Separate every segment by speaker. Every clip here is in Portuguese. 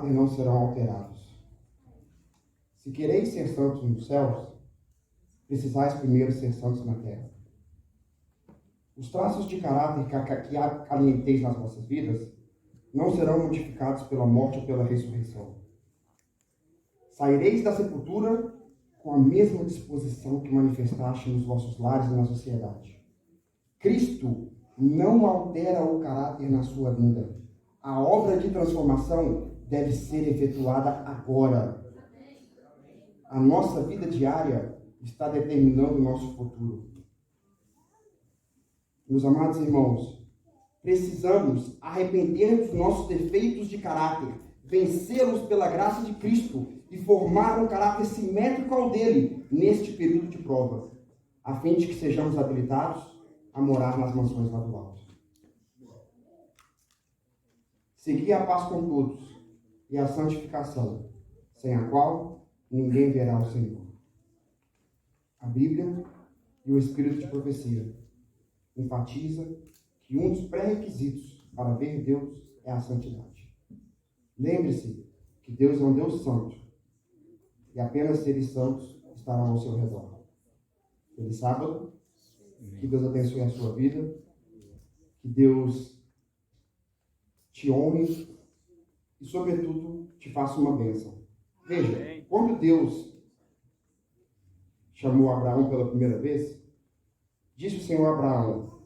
Speaker 1: não serão alterados. Se quereis ser santos nos céus, precisais primeiro ser santos na terra. Os traços de caráter que alimenteis nas vossas vidas não serão modificados pela morte ou pela ressurreição. Saireis da sepultura com a mesma disposição que manifestaste nos vossos lares e na sociedade. Cristo não altera o caráter na sua vinda. A obra de transformação deve ser efetuada agora. A nossa vida diária está determinando o nosso futuro. Meus amados irmãos, precisamos arrepender dos nossos defeitos de caráter, vencê-los pela graça de Cristo e formar um caráter simétrico ao dele neste período de prova, a fim de que sejamos habilitados a morar nas mansões lá do alto. Segui a paz com todos e a santificação, sem a qual ninguém verá o Senhor. A Bíblia e o Espírito de profecia enfatiza que um dos pré-requisitos para ver Deus é a santidade. Lembre-se que Deus é um Deus santo e apenas seres santos estarão ao seu redor. Feliz sábado, que Deus abençoe a sua vida, que Deus te honre e, sobretudo, te faça uma bênção. Veja, quando Deus chamou Abraão pela primeira vez, disse o Senhor a Abraão: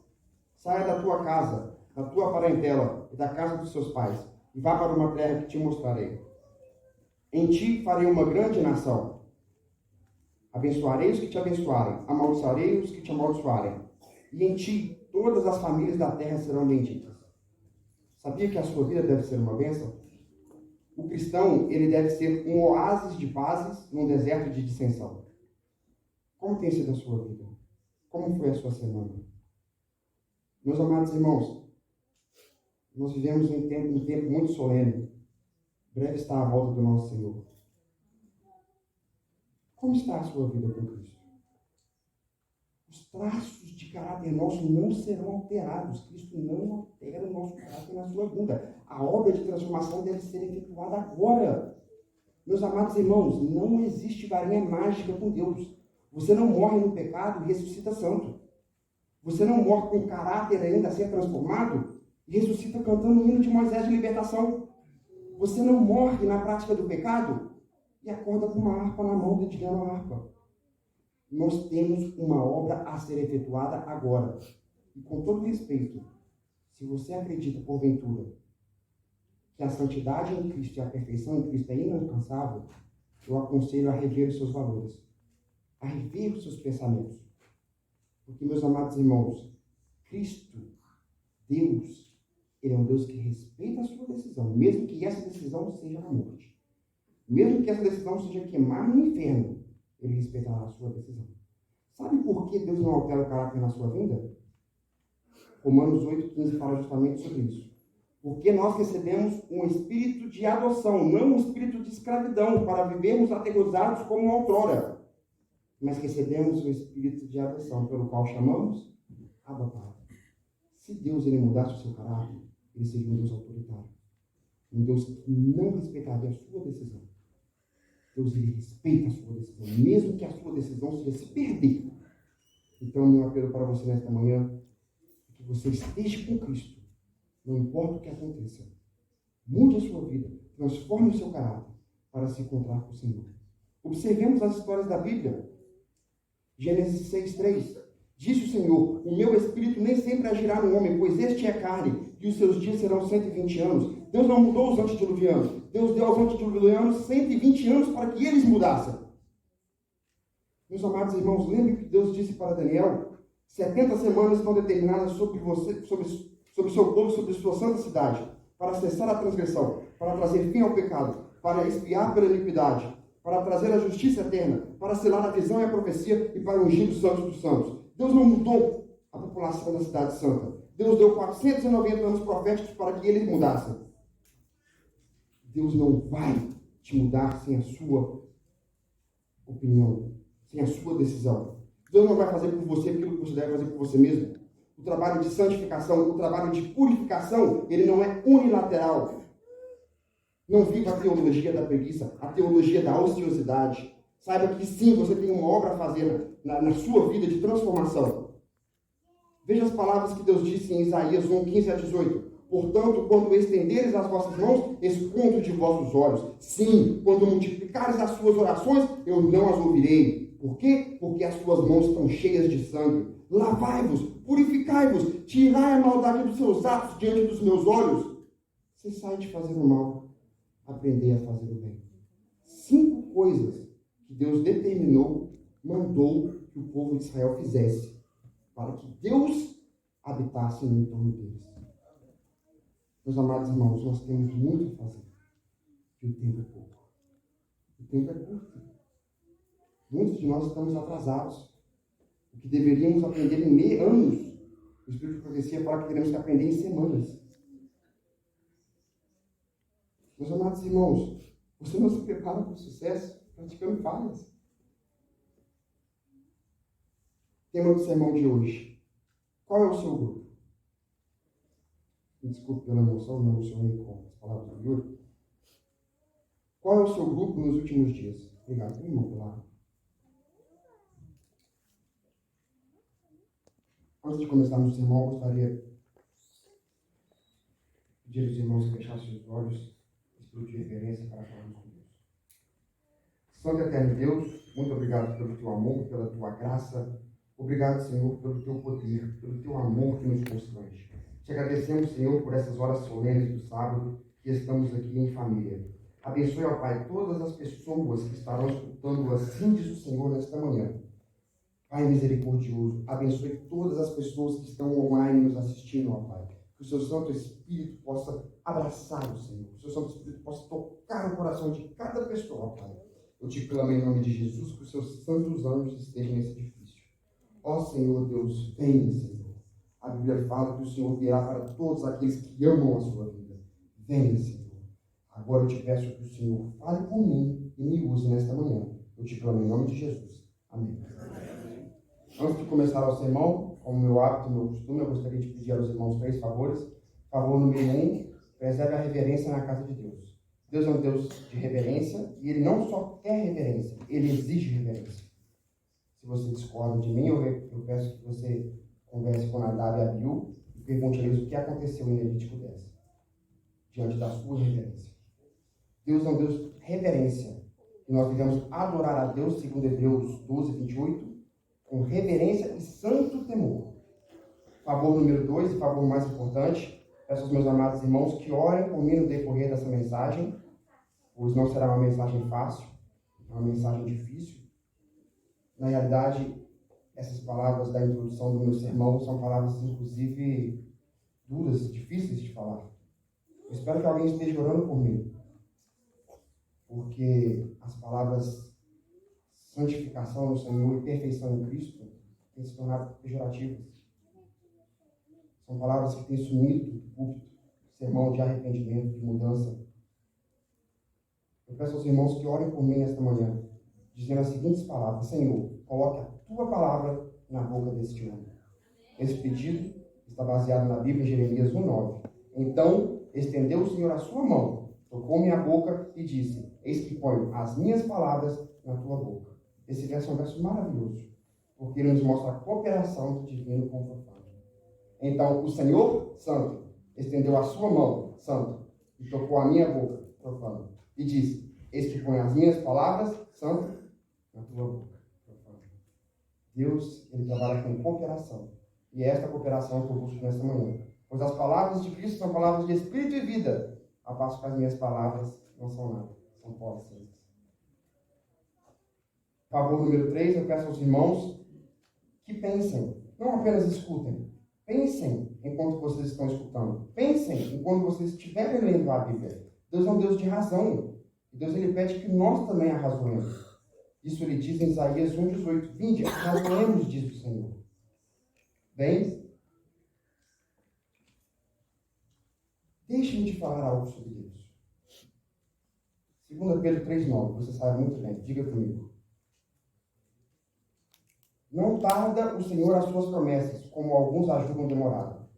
Speaker 1: saia da tua casa, da tua parentela e da casa dos seus pais, e vá para uma terra que te mostrarei. Em ti farei uma grande nação. Abençoarei os que te abençoarem, amaldiçoarei os que te amaldiçoarem, e em ti todas as famílias da terra serão benditas. Sabia que a sua vida deve ser uma bênção? O cristão, ele deve ser um oásis de pazes num deserto de dissensão. Como tem sido a sua vida? Como foi a sua semana? Meus amados irmãos, nós vivemos um tempo muito solene. Breve está a volta do nosso Senhor. Como está a sua vida com Cristo? Os traços de caráter nosso não serão alterados. Cristo não altera o nosso caráter na sua vinda. A obra de transformação deve ser efetuada agora. Meus amados irmãos, não existe varinha mágica com Deus. Você não morre no pecado e ressuscita santo. Você não morre com caráter ainda a ser transformado e ressuscita cantando o hino de Moisés de libertação. Você não morre na prática do pecado e acorda com uma harpa na mão, dedilhando a harpa. Nós temos uma obra a ser efetuada agora. E com todo respeito, se você acredita, porventura, que a santidade em Cristo e a perfeição em Cristo é inalcançável, eu aconselho a rever os seus valores, a rever os seus pensamentos. Porque, meus amados irmãos, Cristo, Deus, Ele é um Deus que respeita a sua decisão, mesmo que essa decisão seja a morte. Mesmo que essa decisão seja queimar no inferno, Ele respeitará a sua decisão. Sabe por que Deus não altera o caráter na sua vida? Romanos 8,15 fala justamente sobre isso. Porque nós recebemos um espírito de adoção, não um espírito de escravidão, para vivermos aterrorizados como outrora. Mas recebemos o espírito de adoção, pelo qual chamamos Abba Pai. Se Deus ele mudasse o seu caráter, ele seria um Deus autoritário. Um Deus que não respeitaria a sua decisão. Deus ele respeita a sua decisão, mesmo que a sua decisão seja se perder. Então, meu apelo para você nesta manhã é que você esteja com Cristo. Não importa o que aconteça. Mude a sua vida. Transforme o seu caráter para se encontrar com o Senhor. Observemos as histórias da Bíblia. Gênesis 6,3. Disse o Senhor: o meu espírito nem sempre agirá no homem, pois este é carne, e os seus dias serão 120 anos. Deus não mudou os antediluvianos. Deus deu aos antediluvianos 120 anos para que eles mudassem. Meus amados irmãos, lembrem que Deus disse para Daniel: 70 semanas estão determinadas sobre você, sobre o seu povo, sobre sua santa cidade, para cessar a transgressão, para trazer fim ao pecado, para expiar pela iniquidade, para trazer a justiça eterna, para selar a visão e a profecia e para ungir os santos dos santos. Deus não mudou a população da cidade santa. Deus deu 490 anos proféticos para que eles mudassem. Deus não vai te mudar sem a sua opinião, sem a sua decisão. Deus não vai fazer por você aquilo que você deve fazer por você mesmo. O trabalho de santificação, o trabalho de purificação, ele não é unilateral. Não viva a teologia da preguiça, a teologia da ociosidade. Saiba que sim, você tem uma obra a fazer na sua vida de transformação. Veja as palavras que Deus disse em Isaías 1, 15 a 18. Portanto, quando estenderes as vossas mãos, escondo de vossos olhos. Sim, quando multiplicares as suas orações, eu não as ouvirei. Por quê? Porque as suas mãos estão cheias de sangue. Lavai-vos, purificai-vos, tirai a maldade dos seus atos diante dos meus olhos. Cessai de fazer o mal, aprendei a fazer o bem. 5 coisas que Deus determinou, mandou que o povo de Israel fizesse, para que Deus habitasse no entorno deles. Meus amados irmãos, nós temos muito a fazer, e o tempo é pouco. O tempo é curto. Muitos de nós estamos atrasados. O que deveríamos aprender em anos, o Espírito de Profecia fala que teremos que aprender em semanas. Meus amados irmãos, você não se prepara para o sucesso praticando falhas. Tema do sermão de hoje. Qual é o seu grupo? Me desculpe pela emoção, não emocionei com as palavras do Yuri. Qual é o seu grupo nos últimos dias? Obrigado, irmão, pela... Antes de começarmos o sermão, eu gostaria de pedir aos irmãos que fechassem os olhos, espírito de reverência para falarmos com Deus. Santo e eterno Deus, muito obrigado pelo teu amor, pela tua graça. Obrigado, Senhor, pelo teu poder, pelo teu amor que nos constrange. Te agradecemos, Senhor, por essas horas solenes do sábado que estamos aqui em família. Abençoe, ó Pai, todas as pessoas que estarão escutando assim diz o Senhor nesta manhã. Pai misericordioso, abençoe todas as pessoas que estão online nos assistindo, ó Pai. Que o seu Santo Espírito possa abraçar o Senhor. Que o seu Santo Espírito possa tocar o coração de cada pessoa, ó Pai. Eu te clamo em nome de Jesus que os seus santos anjos estejam nesse edifício. Ó Senhor Deus, venha, Senhor. A Bíblia fala que o Senhor virá para todos aqueles que amam a sua vida. Venha, Senhor. Agora eu te peço que o Senhor fale por mim e me use nesta manhã. Eu te clamo em nome de Jesus. Amém. Antes de começar o sermão, como meu hábito, meu costume, eu gostaria de pedir aos irmãos 3 favores. Favor número 1, preserve a reverência na casa de Deus. Deus é um Deus de reverência e Ele não só quer reverência, Ele exige reverência. Se você discorda de mim, eu peço que você converse com Nadab e Abiú e pergunte a eles o que aconteceu em Levítico 10, diante da sua reverência. Deus é um Deus de reverência. E nós devemos adorar a Deus, segundo Hebreus 12, 28, com reverência e santo temor. Favor número 2, e favor mais importante, peço aos meus amados irmãos que orem por mim no decorrer dessa mensagem, pois não será uma mensagem fácil, é uma mensagem difícil. Na realidade, essas palavras da introdução do meu sermão são palavras, inclusive, duras, difíceis de falar. Eu espero que alguém esteja orando por mim, porque as palavras santificação no Senhor e perfeição em Cristo têm se tornado pejorativas. São palavras que têm sumido do púlpito, sermão de arrependimento, de mudança. Eu peço aos irmãos que orem por mim nesta manhã, dizendo as seguintes palavras: Senhor, coloque a tua palavra na boca deste homem. Esse pedido está baseado na Bíblia, em Jeremias 1:9. Então estendeu o Senhor a sua mão, tocou minha boca e disse: Eis que ponho as minhas palavras na tua boca. Esse verso é um verso maravilhoso, porque ele nos mostra a cooperação do divino com o profano. Então o Senhor, santo, estendeu a sua mão, santo, e tocou a minha boca, profano, e disse: Eis que põe as minhas palavras, santo, na tua boca, profano. Deus, ele trabalha com cooperação. E é esta cooperação que eu busco nesta manhã. Pois as palavras de Cristo são palavras de espírito e vida. A passo que as minhas palavras não são nada, são pó e cinzas. Favor número 3, eu peço aos irmãos que pensem, não apenas escutem. Pensem enquanto vocês estão escutando. Pensem enquanto vocês estiverem lendo a Bíblia. Deus é um Deus de razão. E Deus ele pede que nós também arrazoemos. Isso ele diz em Isaías 1:18. Vinde, arrazoemos, diz o Senhor. Bem, deixem de falar algo sobre Deus. 2 Pedro 3:9, você sabe muito bem, diga comigo. Não tarda o Senhor as suas promessas, como alguns a julgam demorada.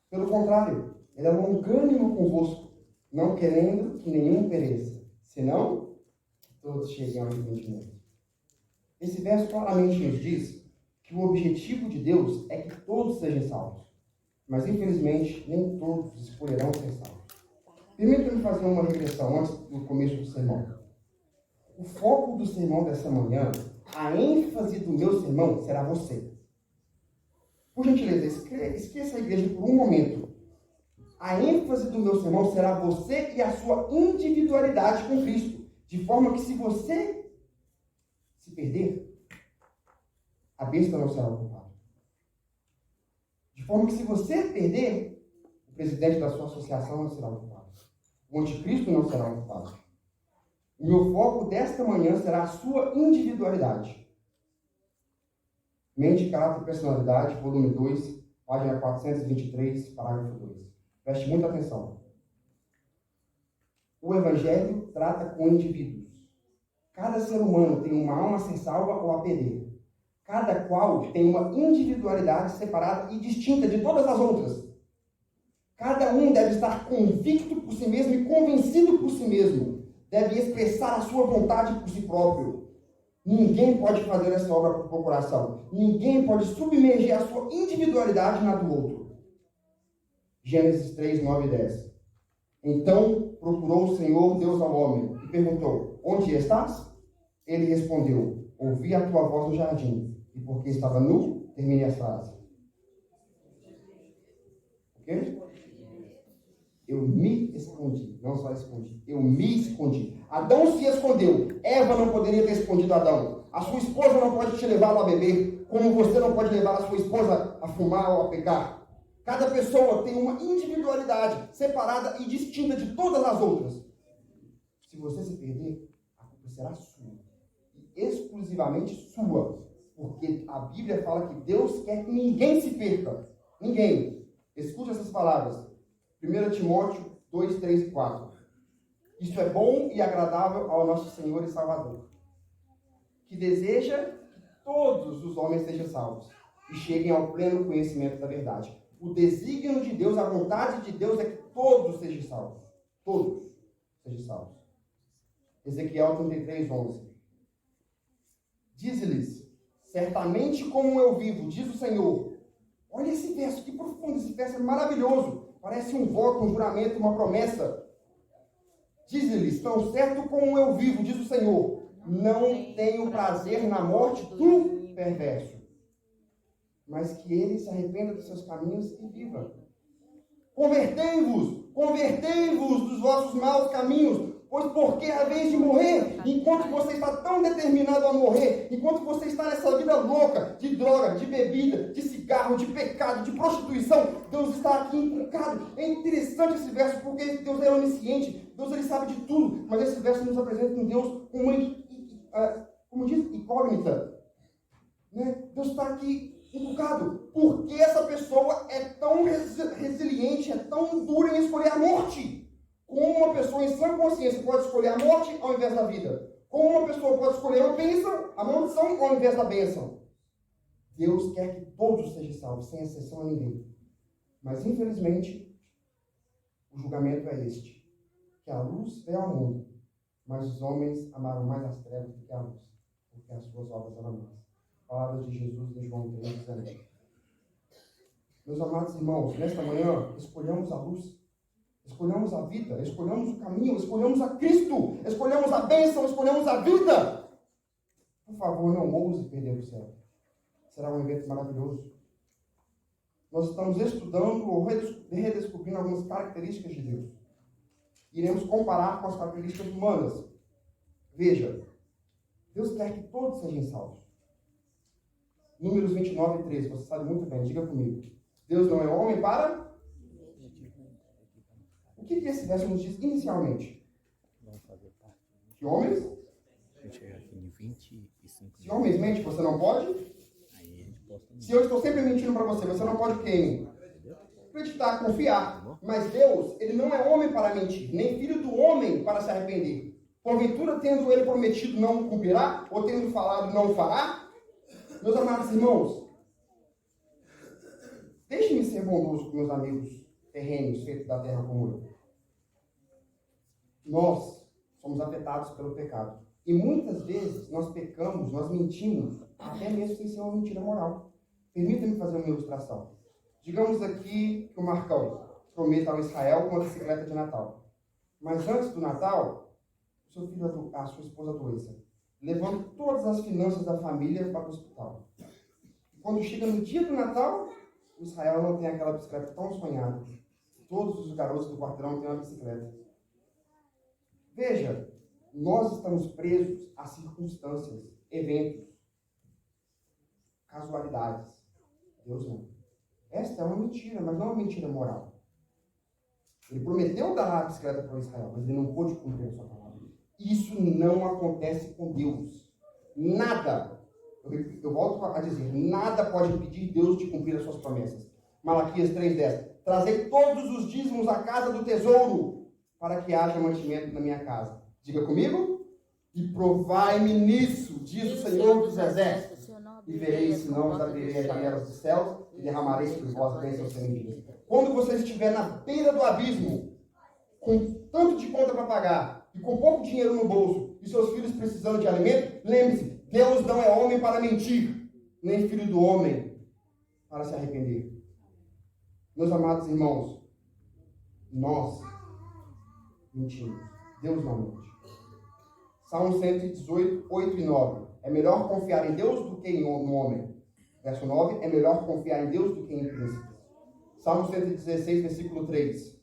Speaker 1: Pelo contrário, ele é longânimo convosco, não querendo que nenhum pereça, senão que todos cheguem ao arrependimento. Esse verso claramente nos diz que o objetivo de Deus é que todos sejam salvos. Mas, infelizmente, nem todos escolherão ser salvos. Permita-me fazer uma regressão antes do começo do sermão. O foco do sermão dessa manhã, a ênfase do meu sermão será você. Por gentileza, esqueça a igreja por um momento. A ênfase do meu sermão será você e a sua individualidade com Cristo. De forma que se você se perder, a besta não será ocupada. De forma que se você perder, o presidente da sua associação não será ocupado. O anticristo não será ocupado. O meu foco desta manhã será a sua individualidade. Mente, Caráter e Personalidade, volume 2, página 423, parágrafo 2. Preste muita atenção. O Evangelho trata com indivíduos. Cada ser humano tem uma alma a ser salva ou a perder. Cada qual tem uma individualidade separada e distinta de todas as outras. Cada um deve estar convicto por si mesmo e convencido por si mesmo. Deve expressar a sua vontade por si próprio. Ninguém pode fazer essa obra por procuração. Ninguém pode submergir a sua individualidade na do outro. Gênesis 3, 9 e 10. Então procurou o Senhor Deus ao homem e perguntou: onde estás? Ele respondeu: ouvi a tua voz no jardim, e porque estava nu, termine a frase. Ok? Eu me escondi, não só escondi, eu me escondi. Adão se escondeu, Eva não poderia ter escondido Adão. A sua esposa não pode te levá-lo a beber, como você não pode levar a sua esposa a fumar ou a pecar. Cada pessoa tem uma individualidade separada e distinta de todas as outras. Se você se perder, a culpa será sua. E exclusivamente sua. Porque a Bíblia fala que Deus quer que ninguém se perca. Ninguém. Escute essas palavras. 1 Timóteo 2, 3 e 4. Isso é bom e agradável ao nosso Senhor e Salvador, que deseja que todos os homens sejam salvos e cheguem ao pleno conhecimento da verdade. O desígnio de Deus, a vontade de Deus é que todos sejam salvos. Todos sejam salvos. Ezequiel 33, 11. Diz-lhes: certamente como eu vivo, diz o Senhor. Olha esse verso, que profundo, esse verso é maravilhoso. Parece um voto, um juramento, uma promessa. Diz-lhes: tão certo como eu vivo, diz o Senhor, não tenho prazer na morte do perverso, mas que ele se arrependa dos seus caminhos e viva. Convertei-vos dos vossos maus caminhos, pois porque a vez de morrer, enquanto você está tão determinado a morrer, enquanto você está nessa vida louca, de droga, de bebida, de cigarro, de pecado, de prostituição, Deus está aqui encucado. É interessante esse verso, porque Deus é onisciente, Deus ele sabe de tudo, mas esse verso nos apresenta um Deus com uma, como diz, incógnita. Né? Deus está aqui encucado. Por que essa pessoa é tão resiliente, é tão dura em escolher a morte? Como uma pessoa em sã consciência pode escolher a morte ao invés da vida? Como uma pessoa pode escolher a bênção, a maldição ao invés da bênção? Deus quer que todos sejam salvos, sem exceção a ninguém. Mas, infelizmente, o julgamento é este: que a luz veio ao mundo, mas os homens amaram mais as trevas do que a luz, porque as suas obras eram más. Palavras de Jesus em João 3, 19. Meus amados irmãos, nesta manhã, escolhamos a luz. Escolhamos a vida, escolhamos o caminho, escolhamos a Cristo, escolhamos a bênção, escolhemos a vida. Por favor, não ouse perder o céu. Será um evento maravilhoso. Nós estamos estudando ou redescobrindo algumas características de Deus. Iremos comparar com as características humanas. Veja, Deus quer que todos sejam salvos. Números 29 e 13, você sabe muito bem, diga comigo. Deus não é homem para... O que esse verso nos diz inicialmente? Que homens? Se homens mentem, você não pode? Se eu estou sempre mentindo para você, você não pode quem? Acreditar, confiar. Mas Deus, ele não é homem para mentir, nem filho do homem para se arrepender. Porventura, tendo ele prometido, não cumprirá? Ou tendo falado, não fará? Meus amados irmãos, deixe-me ser bondoso com meus amigos terrenos feitos da terra como eu. nós somos afetados pelo pecado. E muitas vezes nós pecamos, nós mentimos, até mesmo sem ser uma mentira moral. Permita-me fazer uma ilustração. Digamos aqui que o Marcão prometa ao Israel uma bicicleta de Natal. Mas antes do Natal, o seu filho, a sua esposa adoeça, levando todas as finanças da família para o hospital. E quando chega no dia do Natal, o Israel não tem aquela bicicleta tão sonhada. Todos os garotos do quarteirão têm uma bicicleta. Veja, nós estamos presos a circunstâncias, eventos, casualidades. Deus não. Esta é uma mentira, mas não é uma mentira moral. Ele prometeu dar a bicicleta para Israel, mas ele não pôde cumprir a sua palavra. Isso não acontece com Deus. Nada, eu volto a dizer, nada pode impedir Deus de cumprir as suas promessas. Malaquias 3,10. Trazei todos os dízimos à casa do tesouro, para que haja mantimento na minha casa. Diga comigo. E provai-me nisso, diz o Senhor dos Exércitos. E vereis, se não vos abrirei as janelas dos céus e derramarei sobre vós bênçãos sem medida. Quando você estiver na beira do abismo, com tanto de conta para pagar, e com pouco dinheiro no bolso, e seus filhos precisando de alimento, lembre-se, Deus não é homem para mentir, nem filho do homem para se arrepender. Meus amados irmãos, nós mentimos. Deus não mente. Salmo 118, 8 e 9. É melhor confiar em Deus do que no homem. Verso 9. É melhor confiar em Deus do que em príncipes. Salmo 116, versículo 3.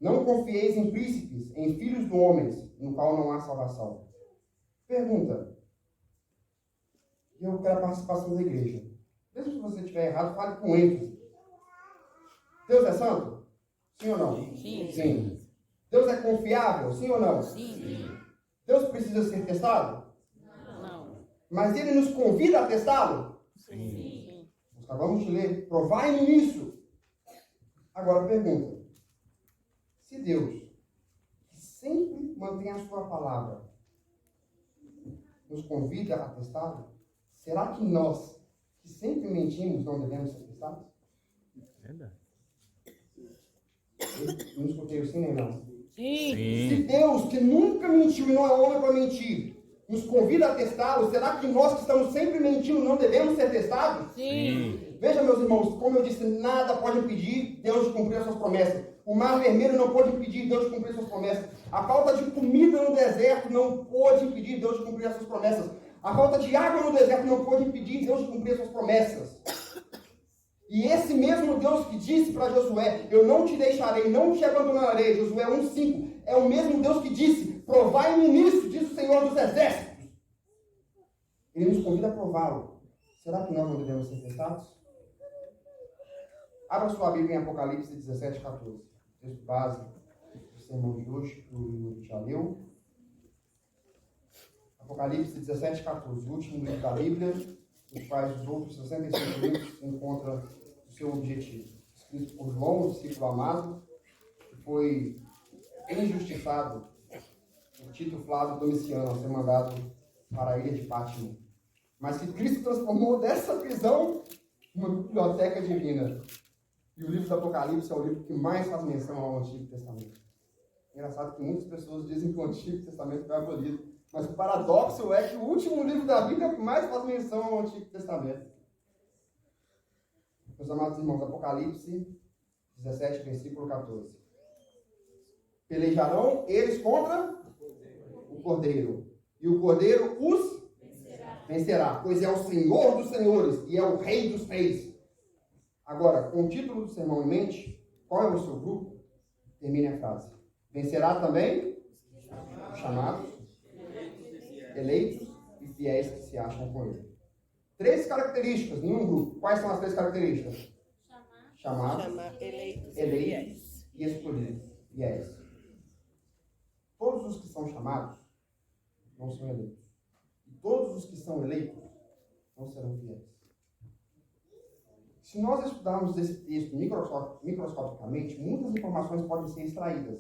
Speaker 1: Não confieis em príncipes, em filhos do homem, no qual não há salvação. Pergunta. Eu quero a participação da igreja. Mesmo se você estiver errado, fale com ênfase. Deus é santo? Sim ou não?
Speaker 2: Sim.
Speaker 1: Sim. Deus é confiável? Sim ou não?
Speaker 2: Sim.
Speaker 1: Deus precisa ser testado?
Speaker 2: Não.
Speaker 1: Mas Ele nos convida a testá-lo?
Speaker 2: Sim.
Speaker 1: Nós acabamos de ler. Provai-me nisso. Agora pergunta. Se Deus, que sempre mantém a sua palavra, nos convida a testá-lo, será que nós, que sempre mentimos, não devemos ser testados?
Speaker 3: Verdade.
Speaker 1: Eu não escutei o sim nem não.
Speaker 2: Sim.
Speaker 1: Se Deus, que nunca mentiu e não é homem para mentir, nos convida a testá-lo, será que nós que estamos sempre mentindo não devemos ser testados?
Speaker 2: Sim.
Speaker 1: Veja, meus irmãos, como eu disse, nada pode impedir Deus de cumprir as suas promessas. O mar vermelho não pode impedir Deus de cumprir as suas promessas. A falta de comida no deserto não pode impedir Deus de cumprir as suas promessas. A falta de água no deserto não pode impedir Deus de cumprir as suas promessas. E esse mesmo Deus que disse para Josué, eu não te deixarei, não te abandonarei, Josué 1,5, é o mesmo Deus que disse, provai-me nisso, diz o Senhor dos Exércitos. Ele nos convida a prová-lo. Será que nós não devemos ser testados? Abra sua Bíblia em Apocalipse 17, 14. Texto base do sermão de hoje, que o Yuri já leu. Apocalipse 17, 14. O último livro da Bíblia, os quais os outros 65 livros encontram o seu objetivo. Escrito por João, o discípulo amado, que foi injustiçado por Tito Flávio Domiciano ao ser mandado para a ilha de Pátimo. Mas que Cristo transformou dessa prisão uma biblioteca divina. E o livro do Apocalipse é o livro que mais faz menção ao Antigo Testamento. É engraçado que muitas pessoas dizem que o Antigo Testamento foi abolido. Mas o paradoxo é que o último livro da Bíblia é o que mais faz menção ao Antigo Testamento. Meus amados irmãos, Apocalipse 17, versículo 14. Pelejarão eles contra o Cordeiro. E o Cordeiro os vencerá, pois é o Senhor dos senhores e é o Rei dos reis. Agora, com o título do sermão em mente, qual é o seu grupo? Termine a frase. Vencerá também os chamados, eleitos e fiéis que se acham com ele. 3 características, nenhum grupo. Quais são as 3 características? Chamados, eleitos e escolhidos. Fiéis. Todos os que são chamados não são eleitos. E todos os que são eleitos não serão fiéis. Se nós estudarmos esse texto microscopicamente, muitas informações podem ser extraídas.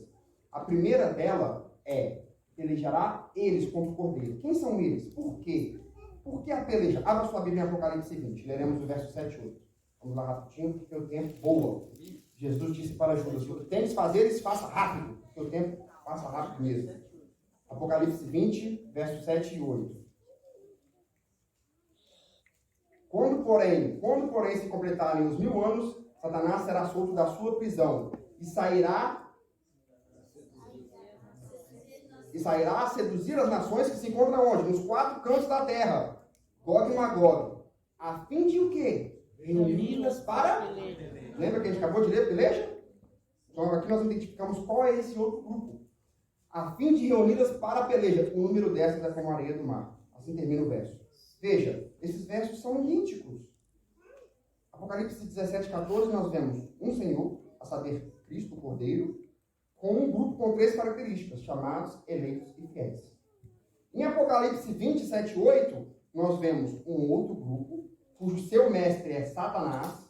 Speaker 1: A primeira dela é: pelejará eles contra o Cordeiro. Quem são eles? Por quê? Por que a peleja? Abra sua Bíblia em Apocalipse 20. Leremos o verso 7 e 8. Vamos lá rapidinho, porque o tempo voa. Jesus disse para Judas: o que tem que fazer, faça rápido, porque o tempo Passa rápido mesmo. Apocalipse 20, versos 7 e 8. Quando, porém, se completarem os 1000 anos, Satanás será solto da sua prisão e sairá a seduzir as nações que se encontram onde? Nos 4 cantos da terra, Gog e Magog, a fim de o quê? Reuni-las para... Lembra que a gente acabou de ler, peleja? Então aqui nós identificamos qual é esse outro grupo. A fim de reuni-las para a peleja. O número dessas é como a areia do mar. Assim termina o verso. Veja, esses versos são idênticos. Apocalipse 17, 14, nós vemos um Senhor, a saber, Cristo, o Cordeiro, com um grupo com 3 características, chamados eleitos e fiéis. Em Apocalipse 27, 8, nós vemos um outro grupo, cujo seu mestre é Satanás,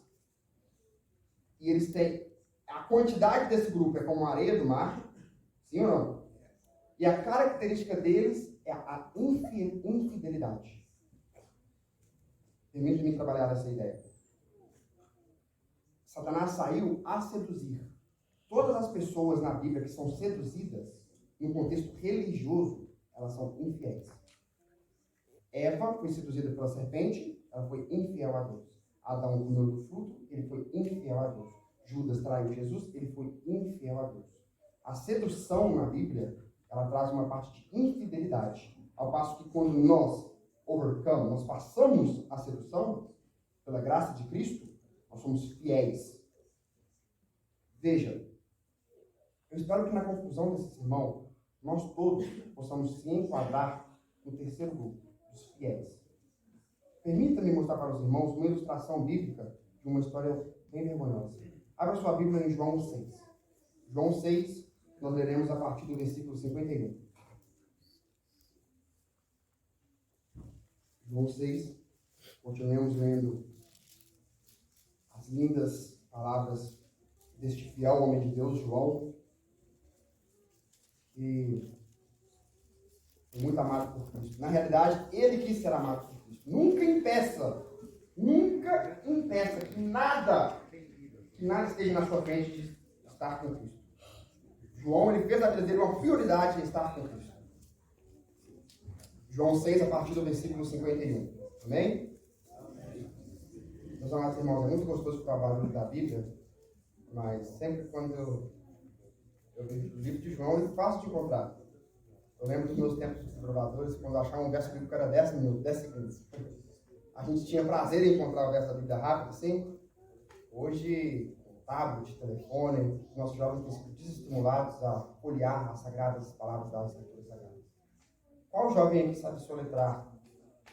Speaker 1: e eles têm, a quantidade desse grupo é como a areia do mar, sim ou não? E a característica deles é a infidelidade. Permite me trabalhar essa ideia. Satanás saiu a seduzir. Todas as pessoas na Bíblia que são seduzidas, no contexto religioso, elas são infiéis. Eva foi seduzida pela serpente, ela foi infiel a Deus. Adão comeu do fruto, ele foi infiel a Deus. Judas traiu Jesus, ele foi infiel a Deus. A sedução na Bíblia, ela traz uma parte de infidelidade. Ao passo que quando nós nós passamos a sedução, pela graça de Cristo, nós somos fiéis. Veja, eu espero que na conclusão desse sermão, nós todos possamos se enquadrar no terceiro grupo, os fiéis. Permita-me mostrar para os irmãos uma ilustração bíblica de uma história bem vergonhosa. Abra sua Bíblia em João 6. João 6, nós leremos a partir do versículo 51. João 6, continuemos lendo as lindas palavras deste fiel homem de Deus, João, que foi muito amado por Cristo. Na realidade, ele quis ser amado por Cristo. Nunca impeça que nada esteja na sua frente de estar com Cristo. João, ele fez da vida dele uma prioridade em estar com Cristo. João 6, a partir do versículo 51. Amém? Meus amados irmãos, é muito gostoso o trabalho da Bíblia, mas sempre quando eu vejo o livro de João, ele é fácil de encontrar. Eu lembro dos meus tempos de provadores, quando eu achava um verso bíblico que era 10 minutos, 10 segundos. A gente tinha prazer em encontrar o verso da Bíblia rápido, assim. Hoje, com tablet, telefone, nossos jovens têm sido desestimulados a folhear as sagradas palavras das Escrituras Sagradas. Qual jovem aqui sabe soletrar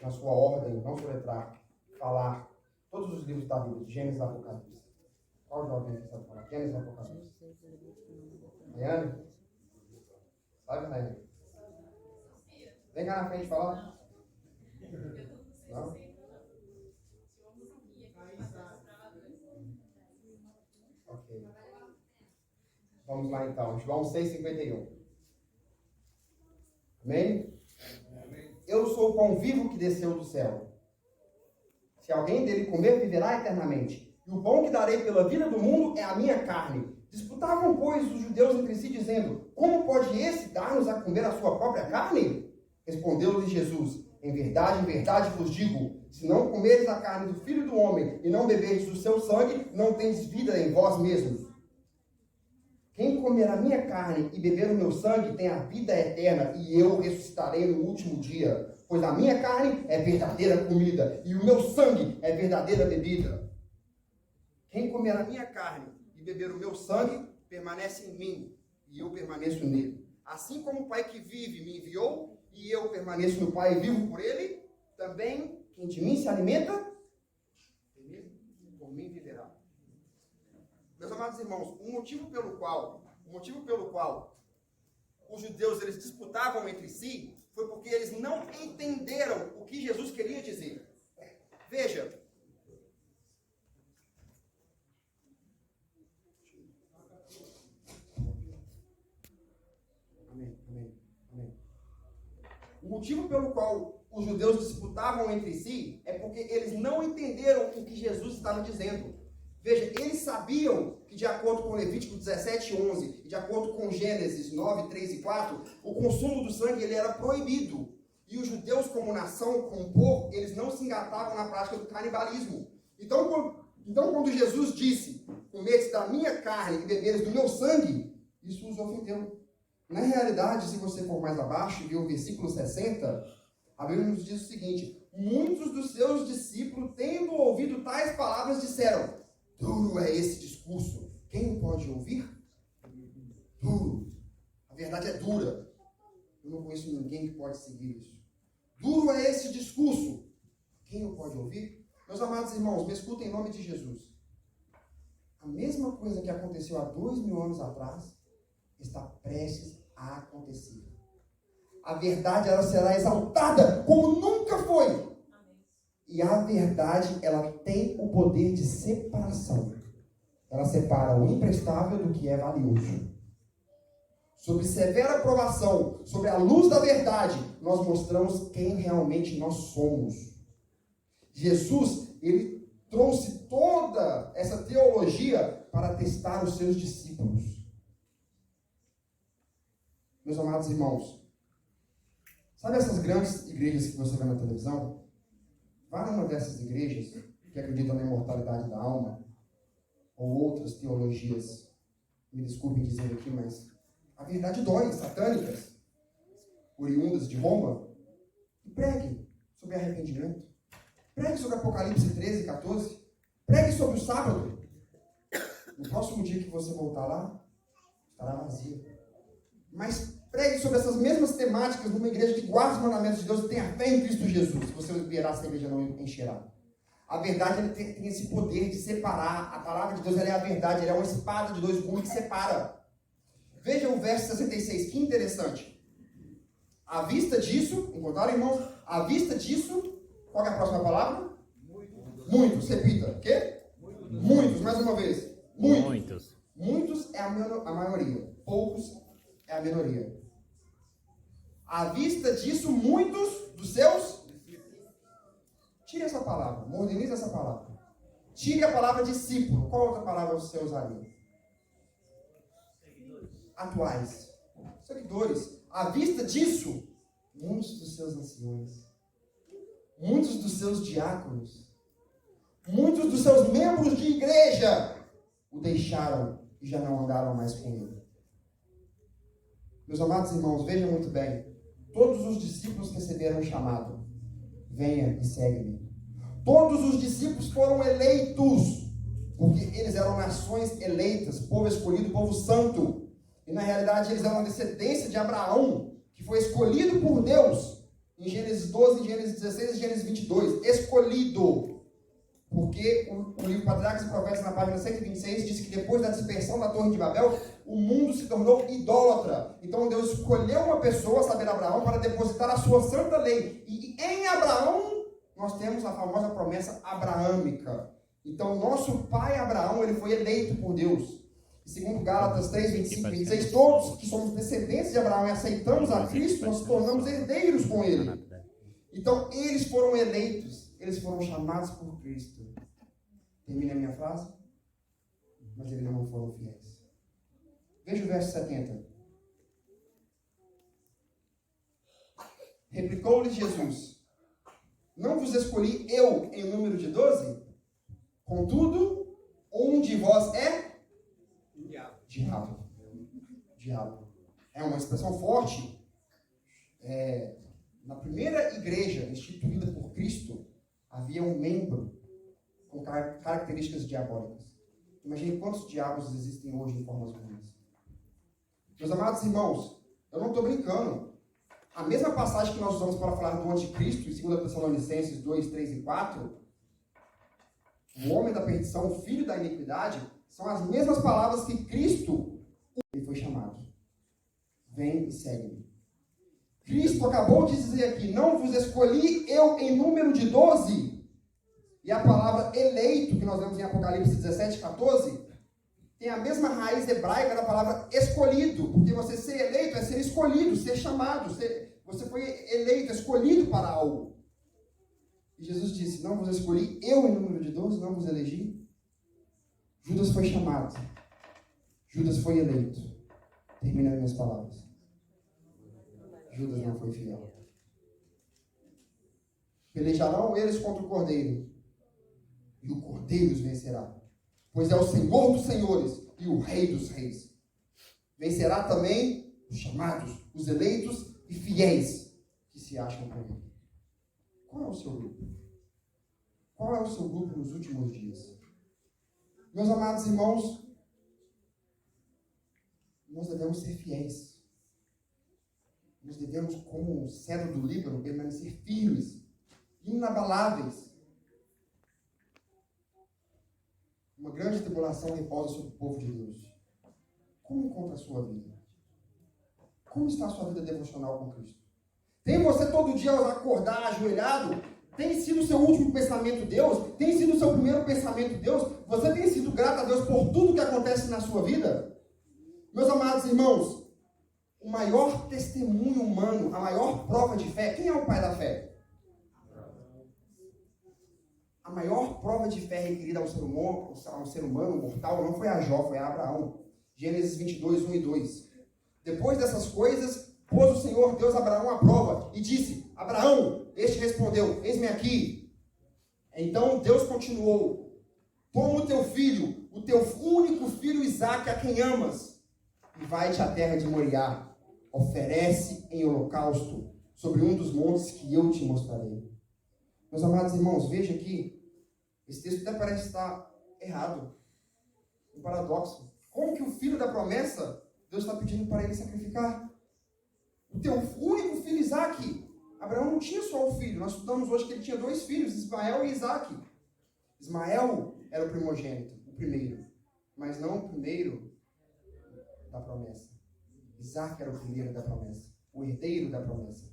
Speaker 1: na sua ordem, não soletrar, falar todos os livros da Bíblia, de Gênesis e Apocalipse? Qual jovem aqui sabe falar Gênesis e Apocalipse? Rayane? Sabe, Rayane? Vem cá na frente falar. Não? Ok. Vamos lá então. João 6,51. Amém? Eu sou o pão vivo que desceu do céu. Se alguém dele comer, viverá eternamente. E o pão que darei pela vida do mundo é a minha carne. Disputavam, pois, os judeus entre si, dizendo: como pode esse dar-nos a comer a sua própria carne? Respondeu-lhes Jesus: em verdade vos digo, se não comeres a carne do Filho do Homem e não beberes do seu sangue, não tendes vida em vós mesmos. Quem comer a minha carne e beber o meu sangue tem a vida eterna, e eu ressuscitarei no último dia. Pois a minha carne é verdadeira comida, e o meu sangue é verdadeira bebida. Quem comer a minha carne e beber o meu sangue, permanece em mim, e eu permaneço nele. Assim como o Pai que vive me enviou, e eu permaneço no Pai e vivo por ele, também quem de mim se alimenta, por mim viverá. Meus amados irmãos, o motivo pelo qual os judeus eles disputavam entre si foi porque eles não entenderam o que Jesus queria dizer. Veja. Amém. O motivo pelo qual os judeus disputavam entre si é porque eles não entenderam o que Jesus estava dizendo. Veja, eles sabiam que, de acordo com Levítico 17:11 e de acordo com Gênesis 9, 3 e 4, o consumo do sangue ele era proibido. E os judeus, como nação, como povo, eles não se engatavam na prática do canibalismo. Então, quando Jesus disse, comedes da minha carne e beberes do meu sangue, isso os ofendeu. Na realidade, se você for mais abaixo e ver o versículo 60, a Bíblia nos diz o seguinte: muitos dos seus discípulos, tendo ouvido tais palavras, disseram, duro é esse discurso, quem o pode ouvir? Duro. A verdade é dura. Eu não conheço ninguém que pode seguir isso. Duro é esse discurso, quem o pode ouvir? Meus amados irmãos, me escutem em nome de Jesus. A mesma coisa que aconteceu há 2000 anos atrás, está prestes a acontecer. A verdade, ela será exaltada como nunca foi. E a verdade, ela tem o poder de separação. Ela separa o imprestável do que é valioso. Sob severa aprovação, sobre a luz da verdade, nós mostramos quem realmente nós somos. Jesus, ele trouxe toda essa teologia para testar os seus discípulos. Meus amados irmãos, sabe essas grandes igrejas que você vê na televisão? Vá numa dessas igrejas que acreditam na imortalidade da alma, ou outras teologias, me desculpem dizer aqui, mas a verdade dói, satânicas, oriundas de Roma, e pregue sobre arrependimento. Pregue sobre Apocalipse 13 e 14. Pregue sobre o sábado. No próximo dia que você voltar lá, estará vazio. Mas pregue sobre essas mesmas temáticas numa igreja que guarda os mandamentos de Deus e tenha fé em Cristo Jesus. Você verá se a igreja não encherá. A verdade ele tem esse poder de separar. A palavra de Deus ela é a verdade. Ela é uma espada de dois gumes que separa. Veja o verso 66. Que interessante. À vista disso, encontraram, irmãos? À vista disso, qual é a próxima palavra? Muitos. Repita. O quê? Muitos. Mais uma vez. Muitos. Muitos é a maioria. Poucos é a minoria. À vista disso, muitos dos seus... Tire essa palavra. Modernize essa palavra. Tire a palavra discípulo. Qual outra palavra você usaria? Atuais. Seguidores. À vista disso, muitos dos seus anciões, muitos dos seus diáconos, muitos dos seus membros de igreja o deixaram e já não andaram mais com ele. Meus amados irmãos, vejam muito bem. Todos os discípulos receberam um chamado. Venha e segue-me. Todos os discípulos foram eleitos, porque eles eram nações eleitas, povo escolhido, povo santo. E na realidade eles eram uma descendência de Abraão, que foi escolhido por Deus, em Gênesis 12, em Gênesis 16 e Gênesis 22. Escolhido. Porque o livro Patriarcas e Profetas, na página 126, diz que depois da dispersão da Torre de Babel, o mundo se tornou idólatra. Então Deus escolheu uma pessoa, saber Abraão, para depositar a sua santa lei. E em Abraão, nós temos a famosa promessa abraâmica. Então, nosso pai Abraão, ele foi eleito por Deus. E segundo Gálatas 3, 25 e 26, todos que somos descendentes de Abraão e aceitamos a Cristo, nós nos tornamos herdeiros com ele. Então, eles foram eleitos, eles foram chamados por Cristo. Termina a minha frase? Mas eles não foram fiéis. Veja o verso 70. Replicou-lhes Jesus: não vos escolhi eu em número de 12? Contudo, um de vós é diabo. Diabo. É uma expressão forte. Na primeira igreja instituída por Cristo, havia um membro com características diabólicas. Imagine quantos diabos existem hoje em formas ruins. Meus amados irmãos, eu não estou brincando. A mesma passagem que nós usamos para falar do anticristo, em 2 Tessalonicenses 2, 3 e 4, o homem da perdição, o filho da iniquidade, são as mesmas palavras que Cristo ele foi chamado. Vem e segue-me. Cristo acabou de dizer aqui: não vos escolhi eu em número de 12. E a palavra eleito, que nós vemos em Apocalipse 17, 14, tem a mesma raiz hebraica da palavra escolhido. Porque você ser eleito é ser escolhido, ser chamado. Você foi eleito, escolhido para algo. E Jesus disse: não vos escolhi eu em número de 12, não vos elegi. Judas foi chamado. Judas foi eleito. Termina as minhas palavras. Judas não foi fiel. Pelejarão eles contra o Cordeiro, e o Cordeiro os vencerá, pois é o Senhor dos senhores e o Rei dos reis. Vencerá também os chamados, os eleitos e fiéis que se acham com ele. Qual é o seu grupo? Qual é o seu grupo nos últimos dias? Meus amados irmãos, nós devemos ser fiéis. Nós devemos, como o cedro do Líbano, permanecer firmes, inabaláveis. Uma grande tribulação repousa sobre o povo de Deus. Como encontra a sua vida? Como está a sua vida devocional com Cristo? Tem você todo dia ao acordar ajoelhado? Tem sido o seu último pensamento Deus? Tem sido o seu primeiro pensamento Deus? Você tem sido grato a Deus por tudo que acontece na sua vida? Meus amados irmãos, o maior testemunho humano, a maior prova de fé, quem é o pai da fé? A maior prova de fé requerida ao ser humano mortal não foi a Jó, foi a Abraão. Gênesis 22, 1 e 2. Depois dessas coisas, pôs o Senhor Deus a Abraão à prova e disse: Abraão, este respondeu: eis-me aqui. Então Deus continuou: toma o teu filho, o teu único filho Isaque, a quem amas, e vai-te à terra de Moriá. Oferece em holocausto sobre um dos montes que eu te mostrarei. Meus amados irmãos, veja aqui, esse texto até parece estar errado, um paradoxo. Como que o filho da promessa, Deus está pedindo para ele sacrificar? O teu único filho Isaque. Abraão não tinha só um filho, nós estudamos hoje que ele tinha 2 filhos, Ismael e Isaque. Ismael era o primogênito, o primeiro, mas não o primeiro da promessa. Isaque era o primeiro da promessa, o herdeiro da promessa.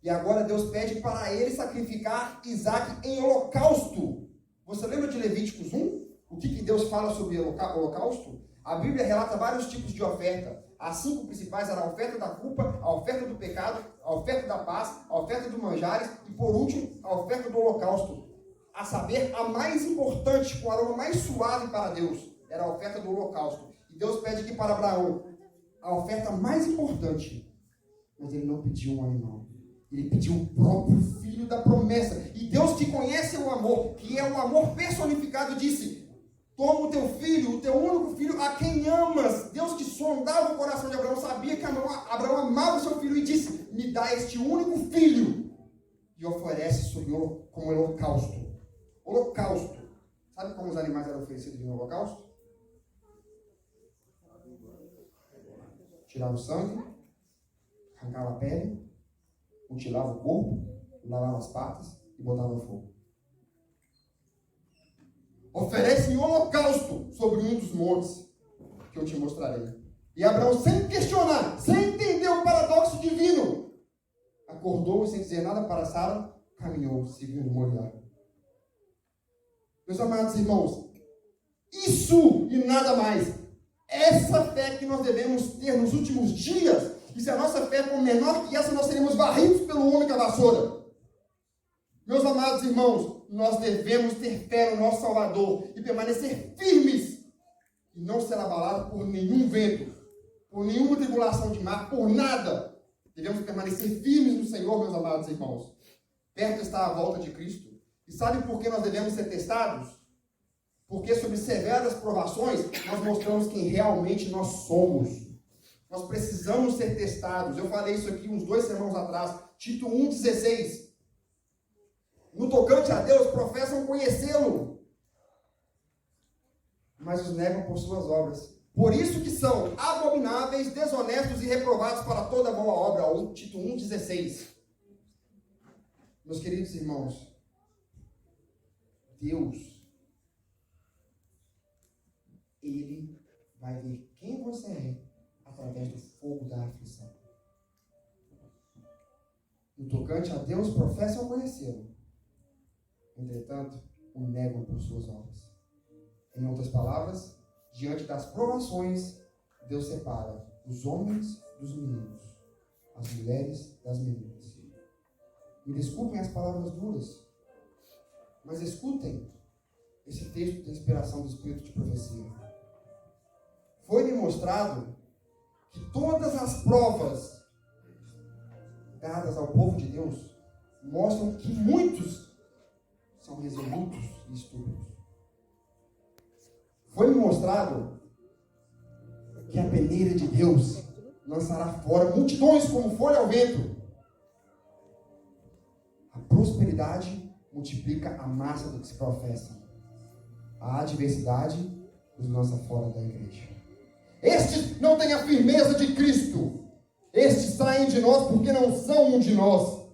Speaker 1: E agora Deus pede para ele sacrificar Isaque em holocausto. Você lembra de Levíticos 1? O que Deus fala sobre holocausto? A Bíblia relata vários tipos de oferta. As 5 principais eram a oferta da culpa, a oferta do pecado, a oferta da paz, a oferta do manjares e, por último, a oferta do holocausto. A saber, a mais importante, com o aroma mais suave para Deus, era a oferta do holocausto. E Deus pede aqui para Abraão a oferta mais importante. Mas ele não pediu um animal. Ele pediu o próprio filho da promessa. E Deus, que conhece o amor, que é o amor personificado, disse: toma o teu filho, o teu único filho, a quem amas. Deus, que sondava o coração de Abraão, sabia que Abraão amava o seu filho e disse: me dá este único filho. E oferece como holocausto. Holocausto. Sabe como os animais eram oferecidos no holocausto? Tirava o sangue, arrancava a pele, mutilava o corpo, lavava as patas e botava no fogo. Oferece em holocausto sobre um dos montes que eu te mostrarei. E Abraão, sem questionar, sem entender o paradoxo divino, acordou e, sem dizer nada para Sara, caminhou seguindo Moriá. Meus amados irmãos, isso e nada mais, essa fé que nós devemos ter nos últimos dias. E se a nossa fé for menor que essa, nós seremos varridos pelo homem com a vassoura. Meus amados irmãos, nós devemos ter fé no nosso Salvador e permanecer firmes e não ser abalados por nenhum vento, por nenhuma tribulação de mar, por nada. Devemos permanecer firmes no Senhor, meus amados irmãos. Perto está a volta de Cristo. E sabe por que nós devemos ser testados? Porque sob severas provações, nós mostramos quem realmente nós somos. Nós precisamos ser testados. Eu falei isso aqui uns 2 sermões atrás. Tito 1,16. No tocante a Deus, professam conhecê-lo, mas os negam por suas obras. Por isso que são abomináveis, desonestos e reprovados para toda boa obra. Tito 1,16. Meus queridos irmãos, Deus, Ele vai ver quem você é através do fogo da aflição. No tocante a Deus, professam conhecê-lo. Entretanto, o negam por suas obras. Em outras palavras, diante das provações, Deus separa os homens dos meninos, as mulheres das meninas. Me desculpem as palavras duras, mas escutem. esse texto de inspiração do Espírito de profecia. Foi-me mostrado que todas as provas dadas ao povo de Deus mostram que muitos são resolutos e estúpidos. Foi-me mostrado que a peneira de Deus lançará fora multidões como folha ao vento. A prosperidade multiplica a massa do que se professa. A adversidade os lança fora da igreja. Estes não têm a firmeza de Cristo. Estes saem de nós porque não são um de nós.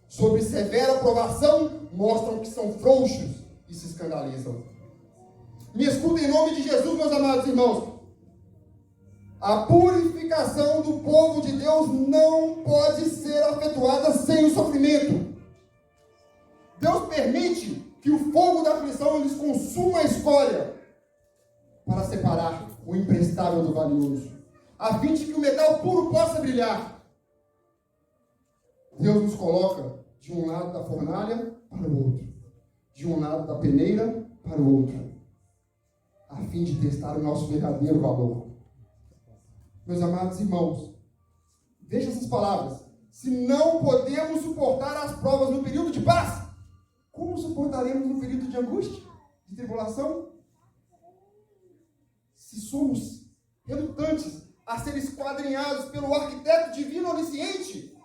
Speaker 1: Sob severa provação, mostram que são frouxos e se escandalizam. Me escutem em nome de Jesus, meus amados irmãos. A purificação do povo de Deus não pode ser efetuada sem o sofrimento. Deus permite que o fogo da aflição lhes consuma a escória para separar o imprestável do valioso, a fim de que o metal puro possa brilhar. Deus nos coloca de um lado da fornalha para o outro, de um lado da peneira para o outro, a fim de testar o nosso verdadeiro valor. Meus amados irmãos, veja essas palavras. Se não podemos suportar as provas no período de paz, como suportaremos no período de angústia, de tribulação? Se somos relutantes a ser esquadrinhados pelo arquiteto divino onisciente,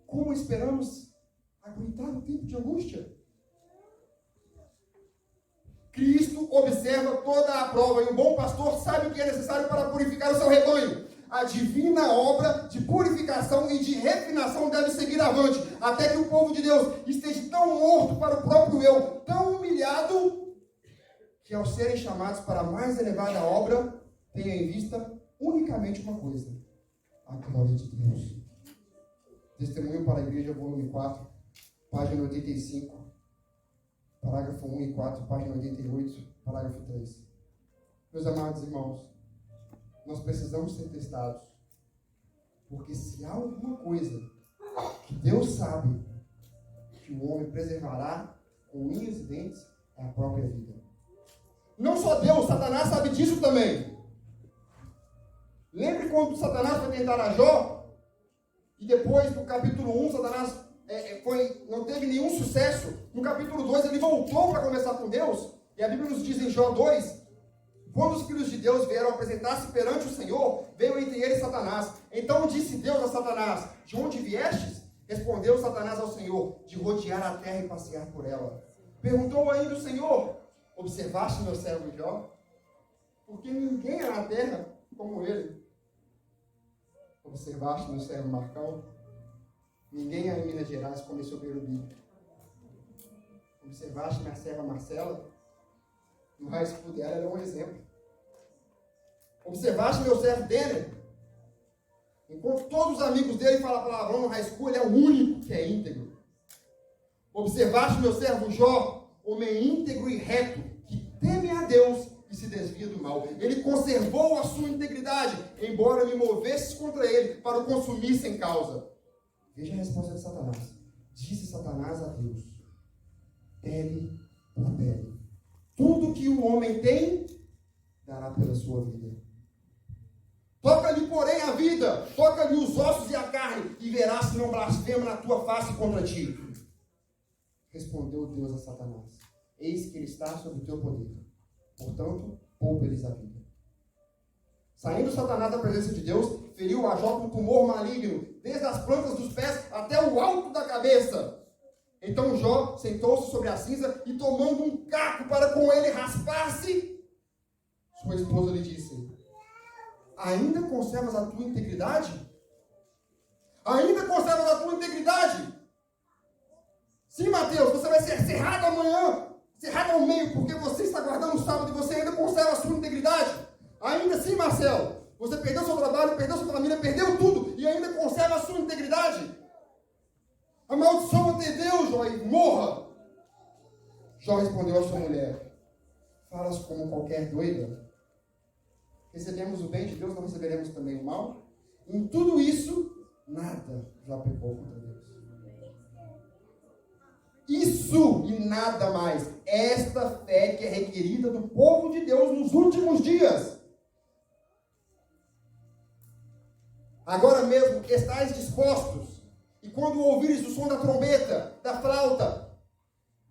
Speaker 1: como esperamos aguentar o tempo de angústia? Cristo observa toda a prova e o bom pastor sabe o que é necessário para purificar o seu rebanho. A divina obra de purificação e de refinação deve seguir avante, até que o povo de Deus esteja tão morto para o próprio eu, tão humilhado, que ao serem chamados para a mais elevada obra, tenha em vista unicamente uma coisa: a glória de Deus. Testemunho para a Igreja, volume 4, página 85, parágrafo 1 e 4, página 88, parágrafo 3. Meus amados irmãos, nós precisamos ser testados, porque se há alguma coisa que Deus sabe que o homem preservará com unhas e dentes, é a própria vida. Não só Deus, Satanás sabe disso também. Lembre quando Satanás foi tentar a Jó, e depois do capítulo 1, Satanás não teve nenhum sucesso. No capítulo 2, ele voltou para conversar com Deus, e a Bíblia nos diz em Jó 2, quando os filhos de Deus vieram apresentar-se perante o Senhor, veio entre eles Satanás. Então disse Deus a Satanás: de onde viestes? Respondeu Satanás ao Senhor: de rodear a terra e passear por ela. Perguntou ainda o Senhor: observaste meu servo Jó? Porque ninguém há na terra como ele. Observaste meu servo Marcão? Ninguém há em Minas Gerais como esse obreiro bíblico. Observaste minha serva Marcela? No high school dela, ela é um exemplo. Observaste meu servo Denner? Enquanto todos os amigos dele falam palavrão no high school, ele é o único que é íntegro. Observaste meu servo Jó, homem íntegro e reto, que teme a Deus e se desvia do mal. Ele conservou a sua integridade, embora me movesse contra ele para o consumir sem causa. Veja a resposta de Satanás. Disse Satanás a Deus: pele por pele. Tudo que o homem tem, dará pela sua vida. Toca-lhe, porém, a vida, toca-lhe os ossos e a carne, e verás se não blasfema na tua face contra ti. Respondeu Deus a Satanás: eis que ele está sob o teu poder, portanto, poupa-lhes a vida. Saindo Satanás da presença de Deus, feriu a Jó com um tumor maligno, desde as plantas dos pés até o alto da cabeça. Então Jó sentou-se sobre a cinza e, tomando um caco para com ele raspar-se, sua esposa lhe disse: ainda conservas a tua integridade? Ainda conservas a tua integridade? Sim, Mateus, você vai ser cerrado amanhã, cerrado ao meio, porque você está guardando o sábado e você ainda conserva a sua integridade. Ainda assim, Marcelo, você perdeu seu trabalho, perdeu sua família, perdeu tudo e ainda conserva a sua integridade. Amaldiçoa-te Deus, Jó, e morra. Jó respondeu à sua mulher: falas como qualquer doida. Recebemos o bem de Deus, não receberemos também o mal? Em tudo isso, nada Jó pecou contra Deus. Isso e nada mais. Esta fé que é requerida do povo de Deus nos últimos dias. Agora mesmo, estáis dispostos, e quando ouvires o som da trombeta, da flauta,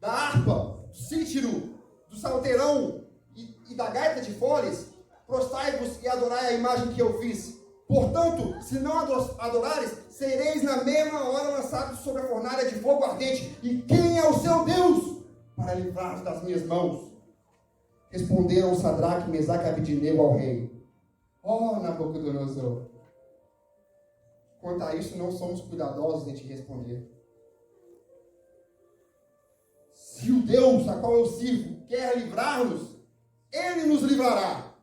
Speaker 1: da harpa, do cítaro, do salterão e da gaita de foles, prostrai-vos e adorai a imagem que eu fiz. Portanto, se não adorares, sereis na mesma hora lançados sobre a fornalha de fogo ardente. E quem é o seu Deus para livrar-vos das minhas mãos? Responderam Sadraque, Mesaque e Abednego ao rei. Nabucodonosor, quanto a isso, não somos cuidadosos em te responder. Se o Deus a qual eu sirvo quer livrar-nos, Ele nos livrará.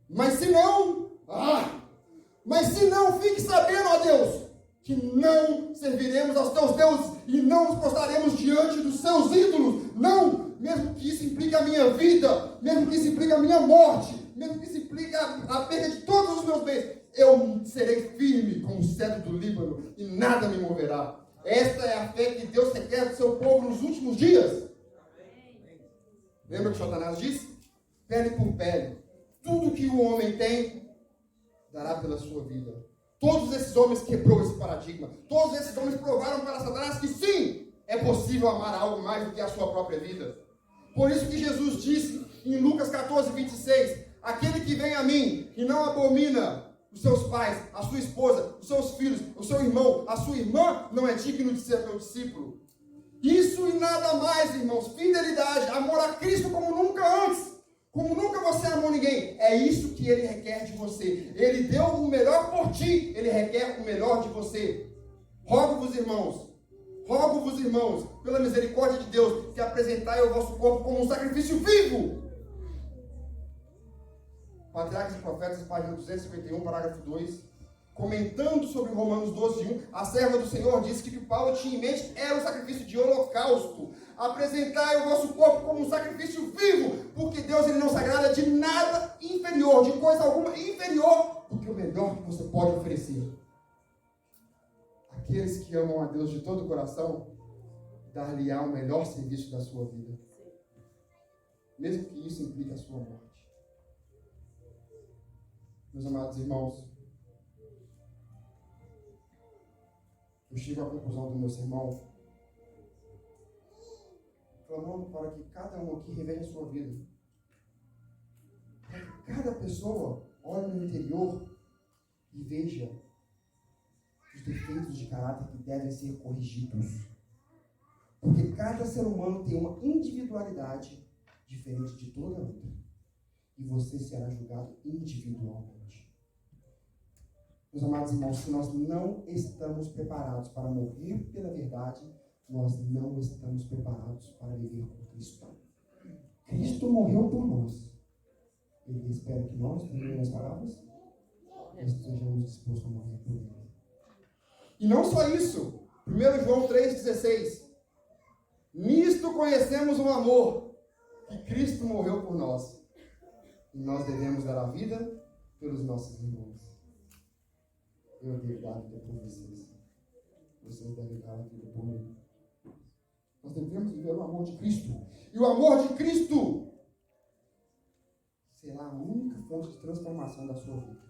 Speaker 1: Mas se não, fique sabendo, ó Deus, que não serviremos aos teus deuses e não nos prostraremos diante dos seus ídolos. Não, mesmo que isso implique a minha vida, mesmo que isso implique a minha morte, mesmo que isso implique a perda de todos os meus bens, eu serei firme como o cedro do Líbano e nada me moverá. Esta é a fé que Deus requer do seu povo nos últimos dias. Lembra que Satanás disse? Pele por pele. Tudo que o homem tem, dará pela sua vida. Todos esses homens quebrou esse paradigma. Todos esses homens provaram para Satanás que sim, é possível amar algo mais do que a sua própria vida. Por isso que Jesus disse em Lucas 14, 26, aquele que vem a mim e não abomina os seus pais, a sua esposa, os seus filhos, o seu irmão, a sua irmã, não é digno de ser meu discípulo. Isso e nada mais, irmãos, fidelidade, amor a Cristo como nunca antes. Como nunca você amou ninguém, é isso que Ele requer de você. Ele deu o melhor por ti, Ele requer o melhor de você. Rogo-vos, irmãos, pela misericórdia de Deus, que apresentai o vosso corpo como um sacrifício vivo. Patriarcas e Profetas, página 251, parágrafo 2. Comentando sobre Romanos 12:1, a serva do Senhor disse que o que Paulo tinha em mente era o sacrifício de holocausto. Apresentai o vosso corpo como um sacrifício vivo, porque Deus ele não se agrada de nada inferior, de coisa alguma inferior do que o melhor que você pode oferecer. Aqueles que amam a Deus de todo o coração, dar-lhe-á o melhor serviço da sua vida, mesmo que isso implique a sua morte. Meus amados irmãos, eu chego à conclusão do meu sermão clamando para que cada um aqui reveja a sua vida. Para que cada pessoa olhe no interior e veja os defeitos de caráter que devem ser corrigidos. Porque cada ser humano tem uma individualidade diferente de toda outra. E você será julgado individualmente. Meus amados irmãos, se nós não estamos preparados para morrer pela verdade, nós não estamos preparados para viver com Cristo. Cristo morreu por nós. Ele espera que nós, também nas palavras, estejamos dispostos a morrer por Ele. E não só isso. 1 João 3,16. Nisto conhecemos o amor, que Cristo morreu por nós. E nós devemos dar a vida pelos nossos irmãos. Eu devo dar a vida por vocês. Vocês devem dar a vida por mim. Nós devemos viver o amor de Cristo. E o amor de Cristo será a única fonte de transformação da sua vida.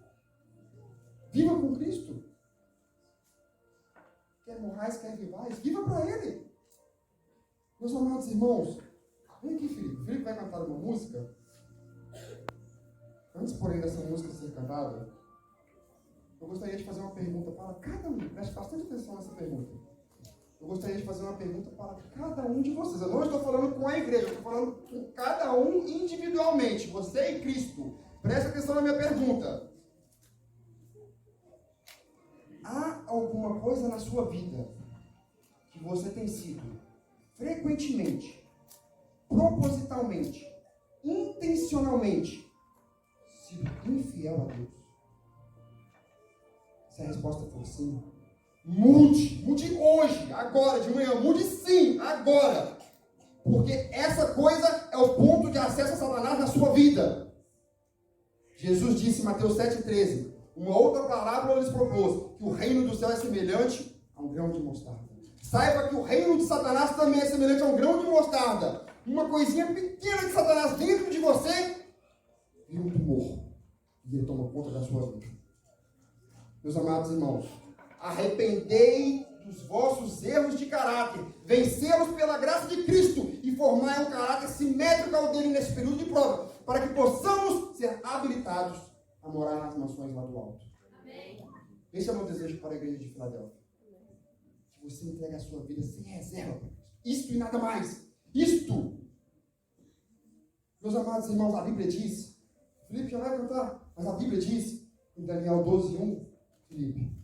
Speaker 1: Viva com Cristo. Quer morrais, quer vivais, viva para Ele. Meus amados irmãos, vem aqui, Felipe. Felipe vai cantar uma música. Antes, porém, dessa música ser cantada, eu gostaria de fazer uma pergunta para cada um. Preste bastante atenção nessa pergunta. Eu gostaria de fazer uma pergunta para cada um de vocês. Eu não estou falando com a igreja, eu estou falando com cada um individualmente. Você e Cristo. Preste atenção na minha pergunta. Há alguma coisa na sua vida que você tem sido frequentemente, propositalmente, intencionalmente, sido infiel a Deus? Se a resposta for sim, mude hoje, agora, de manhã, mude sim, agora. Porque essa coisa é o ponto de acesso a Satanás na sua vida. Jesus disse em Mateus 7,13, uma outra parábola lhes propôs, que o reino do céu é semelhante a um grão de mostarda. Saiba que o reino de Satanás também é semelhante a um grão de mostarda. Uma coisinha pequena de Satanás dentro de você vira um tumor. E ele toma conta da sua vida. Meus amados irmãos, arrependei dos vossos erros de caráter, vencê-los pela graça de Cristo e formai um caráter simétrico ao dele nesse período de prova, para que possamos ser habilitados a morar nas mansões lá do alto. Amém. Esse é o meu desejo para a igreja de Filadélfia. Que você entregue a sua vida sem reserva. Isto e nada mais. Isto. Meus amados irmãos, a Bíblia diz, Felipe já vai cantar, mas a Bíblia diz, em Daniel 12:1, Felipe,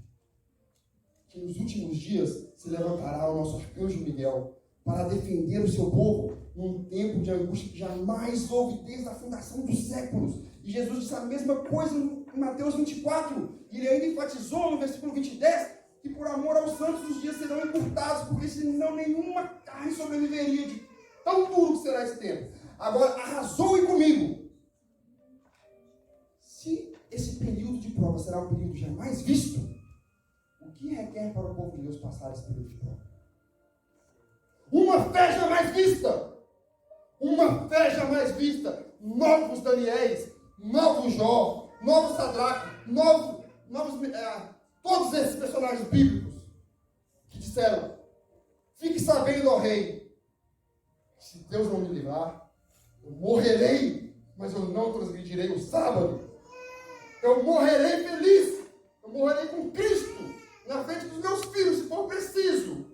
Speaker 1: que nos últimos dias se levantará o nosso arcanjo Miguel para defender o seu povo num tempo de angústia que jamais houve desde a fundação dos séculos. E Jesus disse a mesma coisa em Mateus 24. E ele ainda enfatizou no versículo 20:10 que por amor aos santos os dias serão encurtados, porque senão nenhuma carne sobreviveria de tão duro que será esse tempo. Agora, arrazoe comigo. Se esse período de prova será um período jamais visto, o que requer para o povo de Deus passar esse período de prova? Uma fé jamais vista! Uma fé jamais vista! Novos Daniéis, novos Jó, novos Sadraque, todos esses personagens bíblicos que disseram: fique sabendo, ó rei, se Deus não me livrar, eu morrerei, mas eu não transgredirei o sábado. Eu morrerei feliz. Eu morrerei com Cristo na frente dos meus filhos, se for preciso.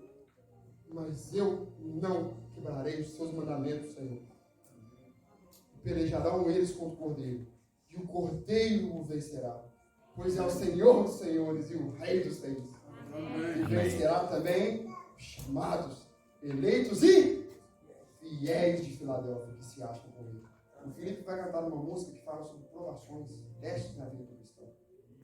Speaker 1: Mas eu não quebrarei os seus mandamentos, Senhor. Pelejarão eles contra o Cordeiro, e o Cordeiro o vencerá, pois é o Senhor dos senhores e o Rei dos reis. E vencerá também os chamados, eleitos e fiéis de Filadélfia que se acham com ele. O Felipe vai cantar uma música que fala sobre provações, testes na vida do cristão.